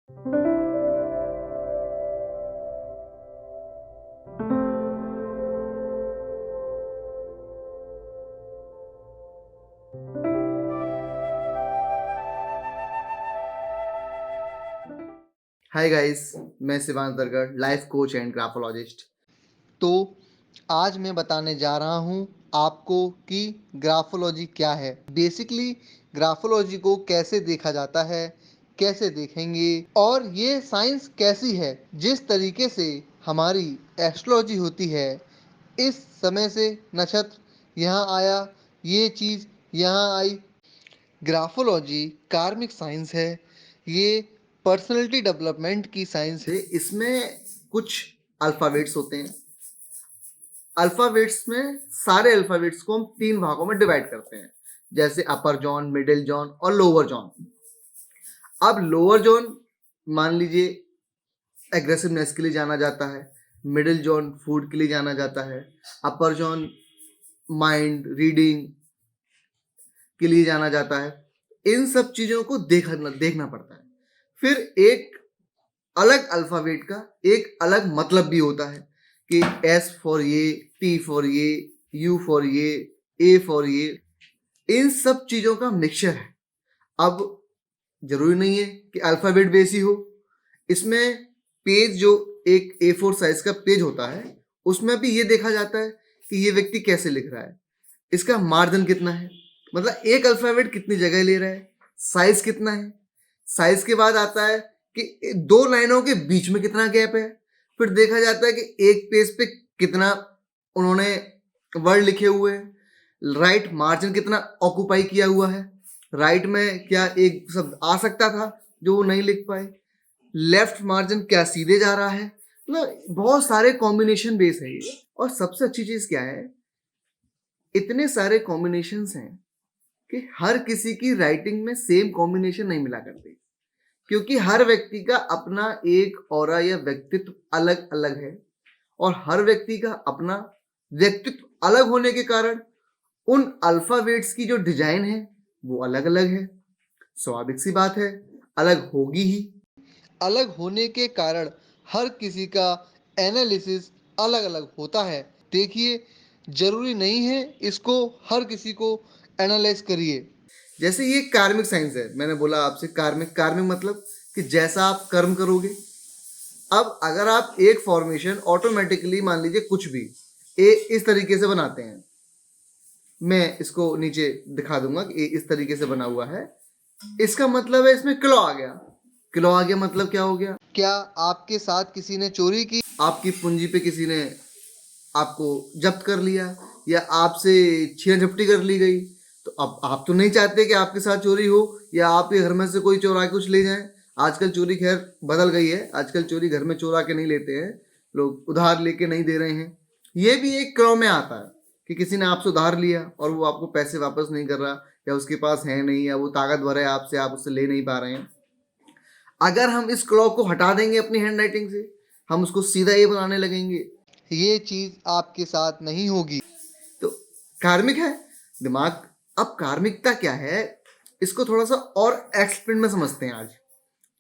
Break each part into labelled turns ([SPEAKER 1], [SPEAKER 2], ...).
[SPEAKER 1] हाय guys, मैं Shivansh Dargarh, life coach and graphologist.
[SPEAKER 2] तो आज मैं बताने जा रहा हूँ आपको कि ग्राफोलॉजी क्या है। बेसिकली ग्राफोलॉजी को कैसे देखा जाता है, कैसे देखेंगे, और ये साइंस कैसी है। जिस तरीके से हमारी एस्ट्रोलॉजी होती है, इस समय से नक्षत्र यहाँ आया, ये चीज़ यहाँ आई। ग्राफोलॉजी कार्मिक साइंस है। ये पर्सनैलिटी डेवलपमेंट की साइंस है।
[SPEAKER 1] इसमें कुछ अल्फ़ाबेट्स होते हैं। अल्फ़ाबेट्स में सारे अल्फ़ाबेट्स को हम 3 भागों में डिवाइड करते हैं, जैसे अपर जॉन, मिडिल जॉन और लोअर जॉन। अब लोअर जॉन मान लीजिए एग्रेसिवनेस के लिए जाना जाता है, मिडिल जॉन फूड के लिए जाना जाता है, अपर जॉन माइंड रीडिंग के लिए जाना जाता है। इन सब चीज़ों को देखना पड़ता है। फिर एक अलग अल्फ़ाबेट का एक अलग मतलब भी होता है कि एस फॉर ये, टी फॉर ये, यू फॉर ये, ए फॉर ये। इन सब चीज़ों का मिक्सचर है। अब जरूरी नहीं है कि अल्फ़ाबेट बेस ही हो। इसमें पेज जो एक A4 साइज का पेज होता है, उसमें भी ये देखा जाता है कि ये व्यक्ति कैसे लिख रहा है, इसका मार्जिन कितना है, मतलब एक अल्फ़ाबेट कितनी जगह ले रहा है, साइज कितना है। साइज के बाद आता है कि 2 लाइनों के बीच में कितना गैप है। फिर देखा जाता है कि एक पेज पे कितना उन्होंने वर्ड लिखे हुए हैं, राइट मार्जिन कितना ऑक्यूपाई किया हुआ है, राइट में क्या एक शब्द आ सकता था जो वो नहीं लिख पाए, लेफ्ट मार्जिन क्या सीधे जा रहा है। मतलब बहुत सारे कॉम्बिनेशन बेस है ये। और सबसे अच्छी चीज़ क्या है, इतने सारे कॉम्बिनेशंस हैं कि हर किसी की राइटिंग में सेम कॉम्बिनेशन नहीं मिला करते, क्योंकि हर व्यक्ति का अपना एक ऑरा या व्यक्तित्व अलग अलग है। और हर व्यक्ति का अपना व्यक्तित्व अलग होने के कारण उन अल्फ़ाबेट्स की जो डिजाइन है वो अलग अलग है। स्वाभाविक सी बात है, अलग होगी ही।
[SPEAKER 2] अलग होने के कारण हर किसी का एनालिसिस अलग अलग होता है। देखिए, जरूरी नहीं है इसको हर किसी को एनालाइज करिए।
[SPEAKER 1] जैसे ये कार्मिक साइंस है, मैंने बोला आपसे कार्मिक कार्मिक मतलब कि जैसा आप कर्म करोगे। अब अगर आप एक फॉर्मेशन ऑटोमेटिकली मान लीजिए कुछ भी इस तरीके से बनाते हैं, मैं इसको नीचे दिखा दूंगा कि इस तरीके से बना हुआ है, इसका मतलब है इसमें क्लॉ आ गया। क्लॉ आ गया मतलब क्या हो गया?
[SPEAKER 2] क्या आपके साथ किसी ने चोरी की?
[SPEAKER 1] आपकी पूंजी पे किसी ने आपको जब्त कर लिया या आपसे छीना झपटी कर ली गई। तो अब आप तो नहीं चाहते कि आपके साथ चोरी हो या आपके घर में से कोई चोरा के कुछ ले जाए। आजकल चोरी खैर बदल गई है, आजकल चोरी घर में चोरा के नहीं लेते हैं लोग, उधार लेके नहीं दे रहे हैं। ये भी एक क्रॉ में आता है कि किसी ने आपसे उधार लिया और वो आपको पैसे वापस नहीं कर रहा, या उसके पास है नहीं, या वो ताकतवर है आपसे, आप उससे ले नहीं पा रहे हैं। अगर हम इस क्लॉ को हटा देंगे अपनी हैंड राइटिंग से, हम उसको सीधा ये बनाने लगेंगे,
[SPEAKER 2] ये चीज आपके साथ नहीं होगी।
[SPEAKER 1] तो कार्मिक है दिमाग। अब कार्मिकता क्या है, इसको थोड़ा सा और एक्सप्लेन में समझते हैं आज।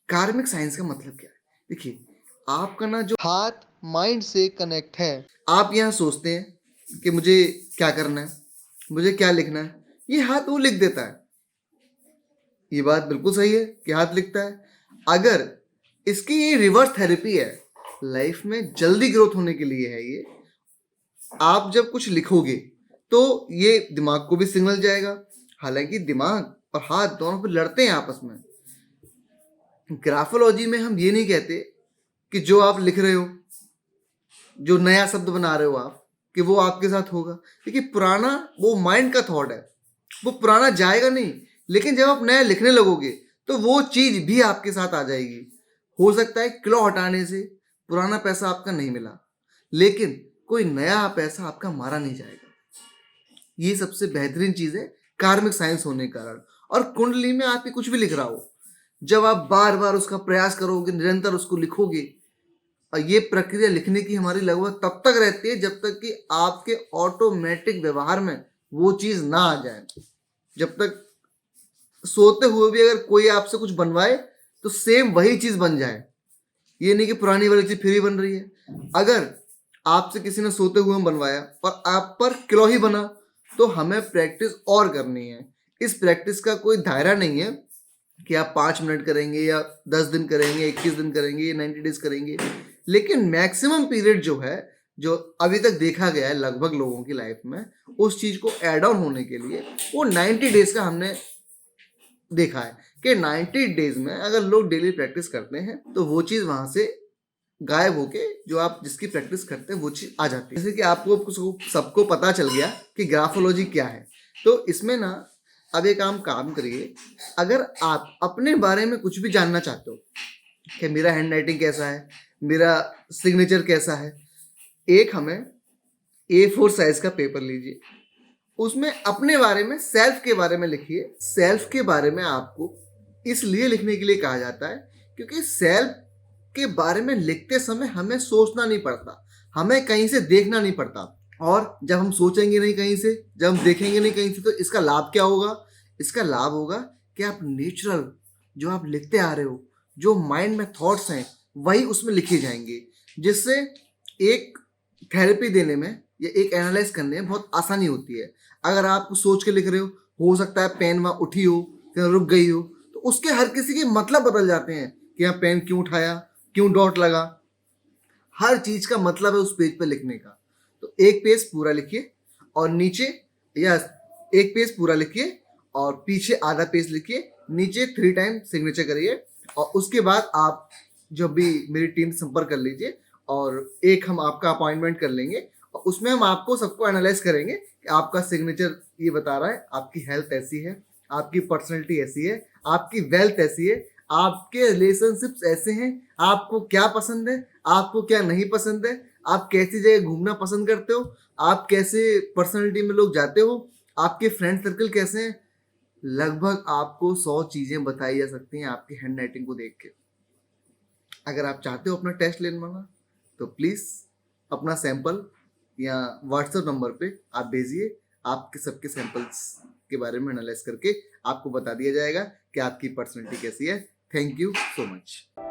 [SPEAKER 1] कार्मिक साइंस का मतलब क्या है? देखिए, आपका ना जो
[SPEAKER 2] हाथ माइंड से कनेक्ट है।
[SPEAKER 1] आप यहाँ सोचते हैं कि मुझे क्या करना है, मुझे क्या लिखना है, ये हाथ वो लिख देता है। ये बात बिल्कुल सही है कि हाथ लिखता है। अगर इसकी ये रिवर्स थेरेपी है, लाइफ में जल्दी ग्रोथ होने के लिए है ये। आप जब कुछ लिखोगे तो ये दिमाग को भी सिग्नल जाएगा। हालांकि दिमाग और हाथ दोनों पे लड़ते हैं आपस में। ग्राफोलॉजी में हम ये नहीं कहते कि जो आप लिख रहे हो, जो नया शब्द बना रहे हो आप, कि वो आपके साथ होगा। देखिए, पुराना वो माइंड का थॉट है, वो पुराना जाएगा नहीं। लेकिन जब आप नया लिखने लगोगे तो वो चीज भी आपके साथ आ जाएगी। हो सकता है क्लॉ हटाने से पुराना पैसा आपका नहीं मिला, लेकिन कोई नया पैसा आपका मारा नहीं जाएगा। ये सबसे बेहतरीन चीज है कार्मिक साइंस होने के कारण। और कुंडली में आपके कुछ भी लिख रहा हो, जब आप बार बार उसका प्रयास करोगे, निरंतर उसको लिखोगे, और ये प्रक्रिया लिखने की हमारी लगभग तब तक रहती है जब तक कि आपके ऑटोमेटिक व्यवहार में वो चीज ना आ जाए। जब तक सोते हुए भी अगर कोई आपसे कुछ बनवाए तो सेम वही चीज बन जाए। ये नहीं कि पुरानी वाली चीज फिर ही बन रही है। अगर आपसे किसी ने सोते हुए बनवाया और आप पर किलो ही बना, तो हमें प्रैक्टिस और करनी है। इस प्रैक्टिस का कोई दायरा नहीं है कि आप 5 मिनट करेंगे या 10 दिन करेंगे, 21 दिन करेंगे या 90 डेज करेंगे। लेकिन मैक्सिमम पीरियड जो है, जो अभी तक देखा गया है लगभग लोगों की लाइफ में, उस चीज को ऐड ऑन होने के लिए वो 90 डेज का हमने देखा है कि 90 डेज में अगर लोग डेली प्रैक्टिस करते हैं तो वो चीज वहां से गायब होके जो आप जिसकी प्रैक्टिस करते हैं वो चीज आ जाती है। जैसे कि आपको सबको पता चल गया कि ग्राफोलॉजी क्या है, तो इसमें ना अब एक काम करिए। अगर आप अपने बारे में कुछ भी जानना चाहते हो कि मेरा हैंड राइटिंग कैसा है, मेरा सिग्नेचर कैसा है, एक हमें A4 साइज का पेपर लीजिए, उसमें अपने बारे में, सेल्फ के बारे में लिखिए। सेल्फ के बारे में आपको इसलिए लिखने के लिए कहा जाता है क्योंकि सेल्फ के बारे में लिखते समय हमें सोचना नहीं पड़ता, हमें कहीं से देखना नहीं पड़ता। और जब हम सोचेंगे नहीं कहीं से, जब हम देखेंगे नहीं कहीं से, तो इसका लाभ क्या होगा? इसका लाभ होगा कि आप नेचुरल जो आप लिखते आ रहे हो, जो माइंड में थॉट्स हैं, वही उसमें लिखे जाएंगे, जिससे एक थेरेपी देने में या एक एनालाइज करने में बहुत आसानी होती है। अगर आप सोच के लिख रहे हो सकता है पेन वहाँ उठी हो, कहीं रुक गई हो, तो उसके हर किसी के मतलब बदल जाते हैं कि यहाँ पेन क्यों उठाया, क्यों डॉट लगा। हर चीज का मतलब है उस पेज पे लिखने का। तो एक पेज पूरा लिखिए और नीचे, या एक पेज पूरा लिखिए और पीछे आधा पेज लिखिए, नीचे 3 टाइम सिग्नेचर करिए। और उसके बाद आप जब भी मेरी टीम से संपर्क कर लीजिए और एक हम आपका अपॉइंटमेंट कर लेंगे और उसमें हम आपको सबको एनालाइज करेंगे कि आपका सिग्नेचर ये बता रहा है, आपकी हेल्थ ऐसी है, आपकी पर्सनैलिटी ऐसी है, आपकी वेल्थ ऐसी है, आपके रिलेशनशिप्स ऐसे हैं, आपको क्या पसंद है, आपको क्या नहीं पसंद है, आप कैसी जगह घूमना पसंद करते हो, आप कैसे पर्सनैलिटी में लोग जाते हो, आपके फ्रेंड सर्कल कैसे हैं। लगभग आपको 100 चीजें बताई जा सकती हैं आपकी हैंड राइटिंग को देख के। अगर आप चाहते हो अपना टेस्ट लेना, तो प्लीज अपना सैंपल या व्हाट्सएप नंबर पे आप भेजिए। आपके सबके सैंपल्स के बारे में एनालाइज करके आपको बता दिया जाएगा कि आपकी पर्सनैलिटी कैसी है। Thank you so much.